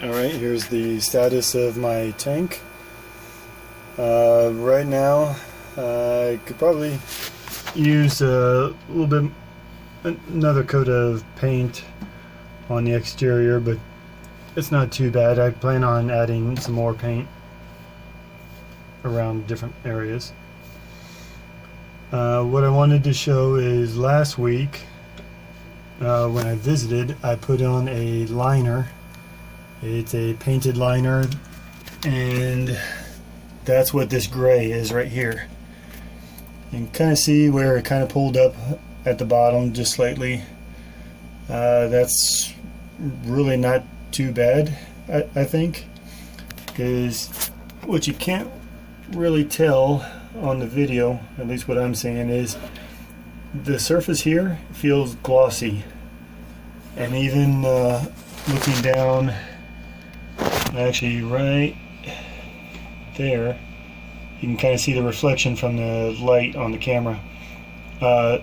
Alright, here's the status of my tank. Right now, I could probably use a little bit, another coat of paint on the exterior, but it's not too bad. I plan on adding some more paint around different areas. What I wanted to show is last week, when I visited, I put on a liner. It's a painted liner, and that's what this gray is right here. You can kind of see where it kind of pulled up at the bottom just slightly. That's really not too bad, I think, because what you can't really tell on the video, at least what I'm seeing, is the surface here feels glossy, and even looking down, actually right there, you can kind of see the reflection from the light on the camera. It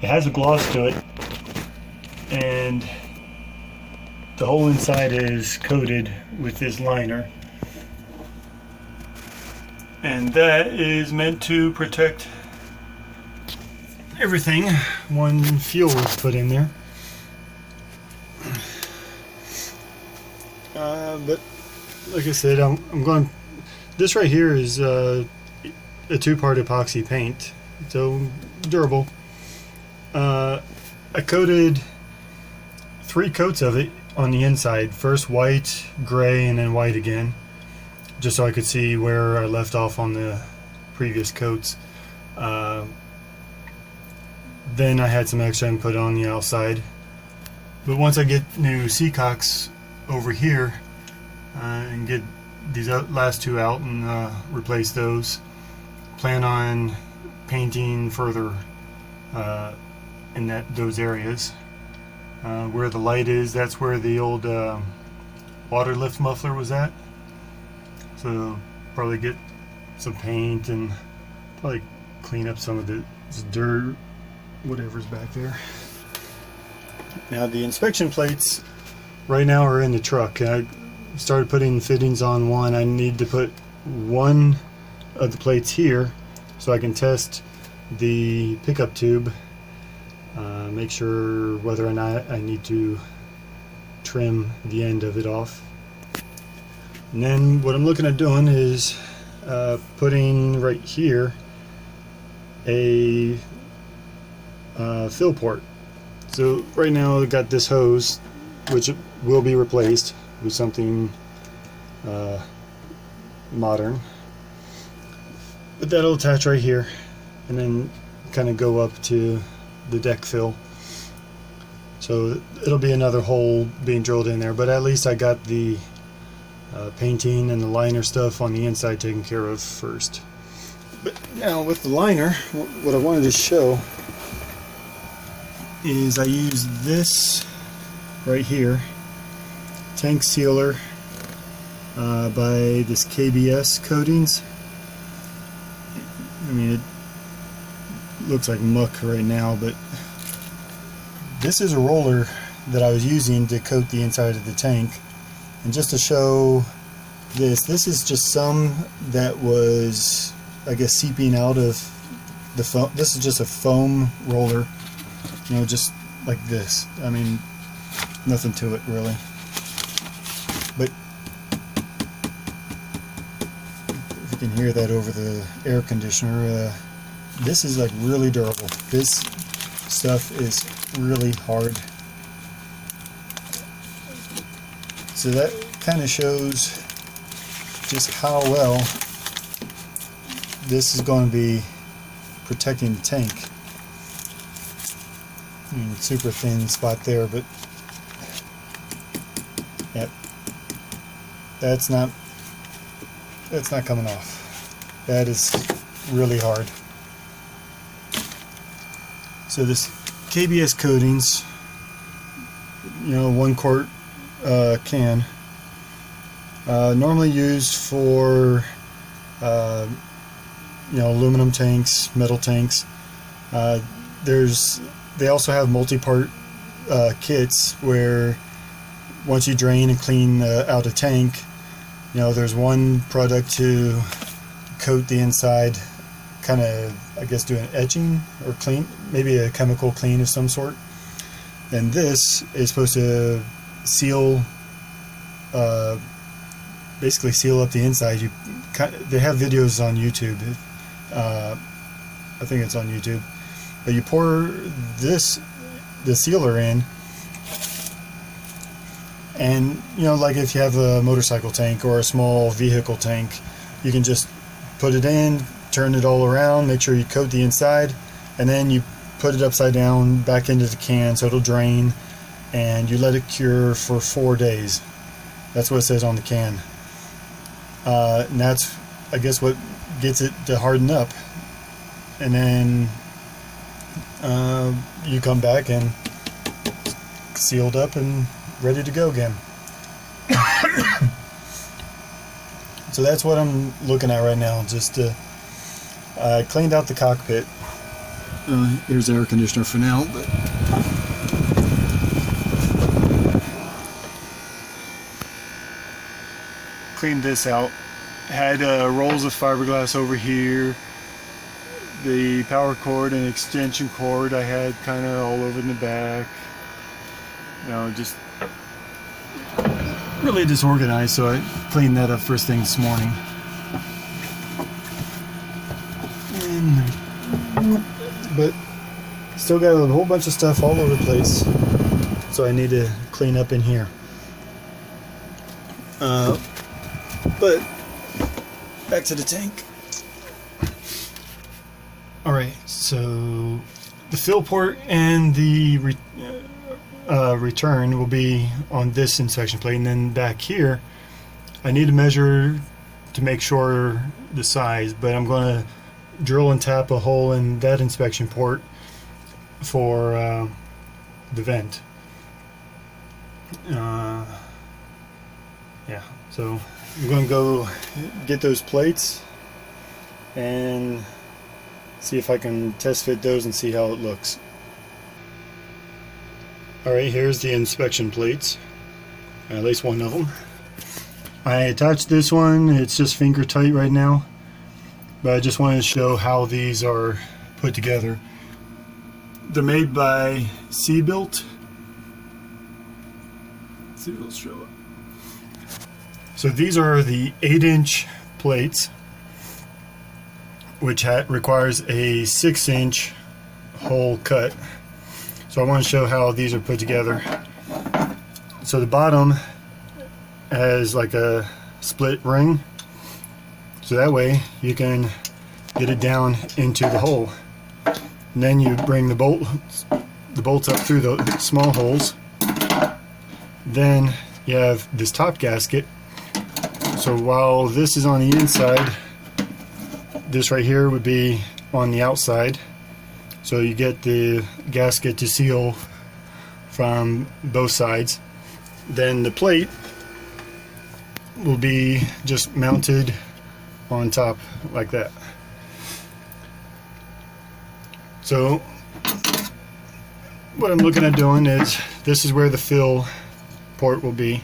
has a gloss to it, and the whole inside is coated with this liner, and that is meant to protect everything when fuel is put in there. But like I said, I'm going. This right here is a two-part epoxy paint, so durable. I coated 3 coats of it on the inside. First white, gray, and then white again, just so I could see where I left off on the previous coats. Then I had some extra and put it on the outside. But once I get new seacocks over here and get these last 2 out and replace those, plan on painting further in those areas. Where the light is, that's where the old water lift muffler was at. So probably get some paint and probably clean up some of the dirt, whatever's back there. Now the inspection plates right now are in the truck. I started putting fittings on one. I need to put one of the plates here so I can test the pickup tube, make sure whether or not I need to trim the end of it off. And then what I'm looking at doing is putting right here a fill port. So right now I've got this hose, which will be replaced with something modern, but that'll attach right here and then kind of go up to the deck fill. So it'll be another hole being drilled in there, but at least I got the painting and the liner stuff on the inside taken care of first. But now with the liner, what I wanted to show is I use this right here, tank sealer by this KBS Coatings. I mean, it looks like muck right now, but this is a roller that I was using to coat the inside of the tank. And just to show this is just some that was, I guess, seeping out of the foam. This is just a foam roller, you know, just like this. I mean, nothing to it really. But if you can hear that over the air conditioner, this is like really durable. This stuff is really hard. So that kind of shows just how well this is going to be protecting the tank. I mean, super thin spot there, but yep, that's not coming off. That is really hard. So this KBS Coatings, you know, 1 quart can, normally used for you know, aluminum tanks, metal tanks. They also have multi-part kits where once you drain and clean out a tank, you know, there's one product to coat the inside, kind of, I guess, do an etching or clean, maybe a chemical clean of some sort. And this is supposed to seal, basically seal up the inside. They have videos on YouTube. I think it's on YouTube. But you pour the sealer in, and you know, like if you have a motorcycle tank or a small vehicle tank, you can just put it in, turn it all around, make sure you coat the inside, and then you put it upside down back into the can so it'll drain, and you let it cure for 4 days. That's what it says on the can. And that's, I guess, what gets it to harden up. And then you come back and sealed up and ready to go again. So that's what I'm looking at right now. Just I cleaned out the cockpit. Here's the air conditioner for now, but cleaned this out. Had rolls of fiberglass over here. The power cord and extension cord I had kind of all over in the back. You know, just really disorganized, so I cleaned that up first thing this morning. But still got a whole bunch of stuff all over the place, so I need to clean up in here. But back to the tank. Alright, so the fill port and the return will be on this inspection plate, and then back here I need to measure to make sure the size, but I'm going to drill and tap a hole in that inspection port for the vent. Yeah, so I'm going to go get those plates and see if I can test fit those and see how it looks. Alright, here's the inspection plates, at least one of them. I attached this one, it's just finger tight right now, but I just wanted to show how these are put together. They're made by C-Built. Let's see if it'll show up. So these are the 8-inch plates, which requires a 6-inch hole cut. So I want to show how these are put together. So the bottom has like a split ring, so that way you can get it down into the hole. And then you bring the bolts up through the small holes. Then you have this top gasket. So while this is on the inside, this right here would be on the outside. So you get the gasket to seal from both sides. Then the plate will be just mounted on top like that. So what I'm looking at doing is, this is where the fill port will be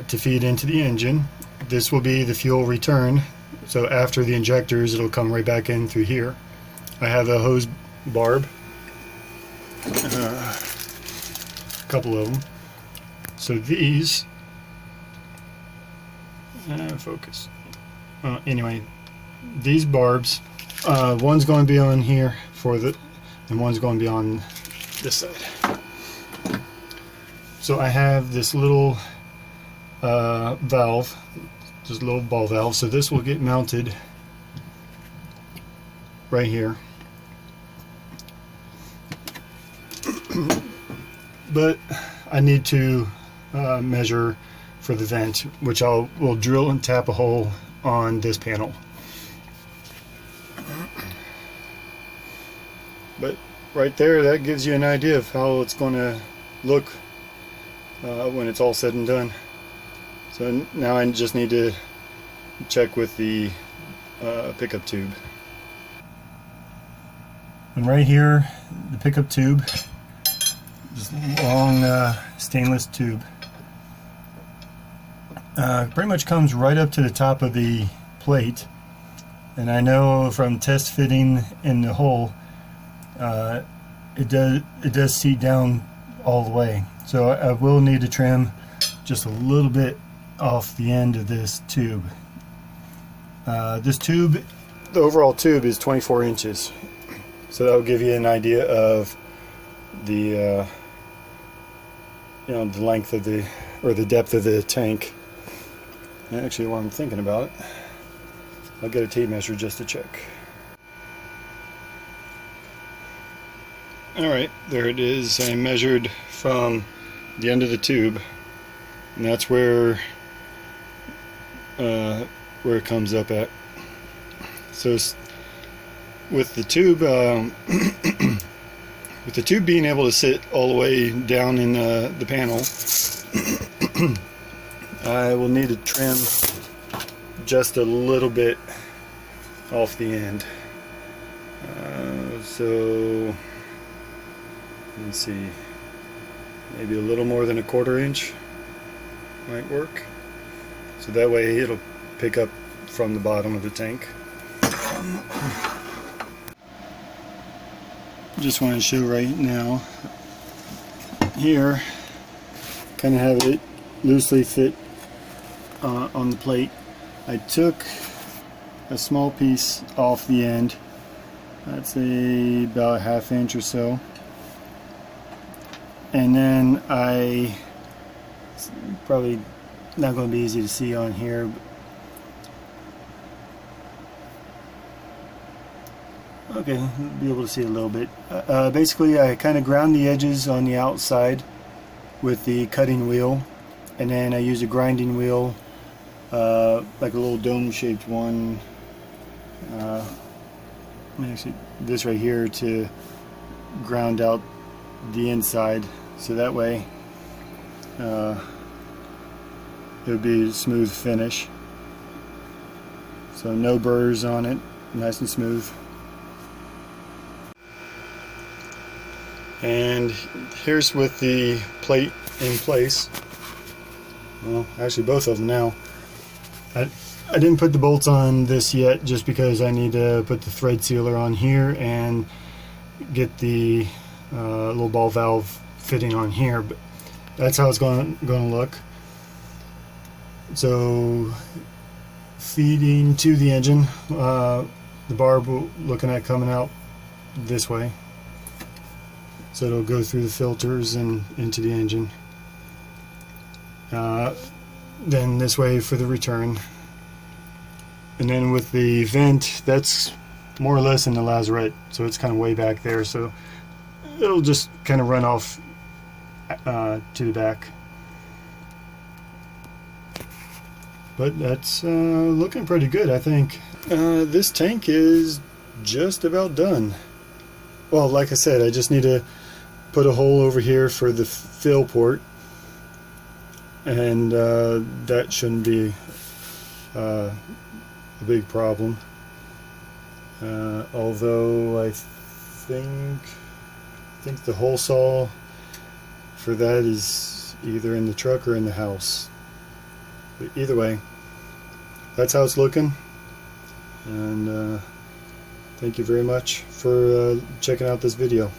to feed into the engine. This will be the fuel return, so after the injectors it'll come right back in through here. I have a hose barb, a couple of them. So these, focus. Anyway, these barbs, one's going to be on here and one's going to be on this side. So I have this little valve, just a little ball valve, so this will get mounted right here. But I need to measure for the vent, which will drill and tap a hole on this panel. But right there, that gives you an idea of how it's going to look when it's all said and done. So now I just need to check with the pickup tube. And right here, the pickup tube, just this long stainless tube. Pretty much comes right up to the top of the plate, and I know from test fitting in the hole it does seat down all the way, so I will need to trim just a little bit off the end of this tube. This tube, the overall tube, is 24 inches, so that will give you an idea of the the length of the, or the depth of the tank. And actually, while I'm thinking about it, I'll get a tape measure just to check. Alright, there it is. I measured from the end of the tube, and that's where it comes up at. So with the tube with the tube being able to sit all the way down in the panel, I will need to trim just a little bit off the end. So let's see, maybe a little more than a 1/4 inch might work, so that way it'll pick up from the bottom of the tank. Just want to show right now here, kind of have it loosely fit on the plate. I took a small piece off the end, I'd say about 1/2 inch or so, and then it's probably not going to be easy to see on here, but okay, you'll be able to see a little bit. Basically, I kind of ground the edges on the outside with the cutting wheel, and then I use a grinding wheel, like a little dome-shaped one. Actually, this right here, to ground out the inside, so that way it would be a smooth finish. So no burrs on it, nice and smooth. And here's with the plate in place. Well, actually both of them now. I didn't put the bolts on this yet, just because I need to put the thread sealer on here and get the little ball valve fitting on here, but that's how it's going to look. So feeding to the engine, the barb we're looking at coming out this way, so it'll go through the filters and into the engine. Then this way for the return. And then with the vent, that's more or less in the lazarette, so it's kind of way back there, so it'll just kind of run off to the back. But that's looking pretty good, I think. This tank is just about done. Well, like I said, I just need to put a hole over here for the fill port, and that shouldn't be a big problem. Although I think the hole saw for that is either in the truck or in the house. But either way, that's how it's looking. And thank you very much for checking out this video.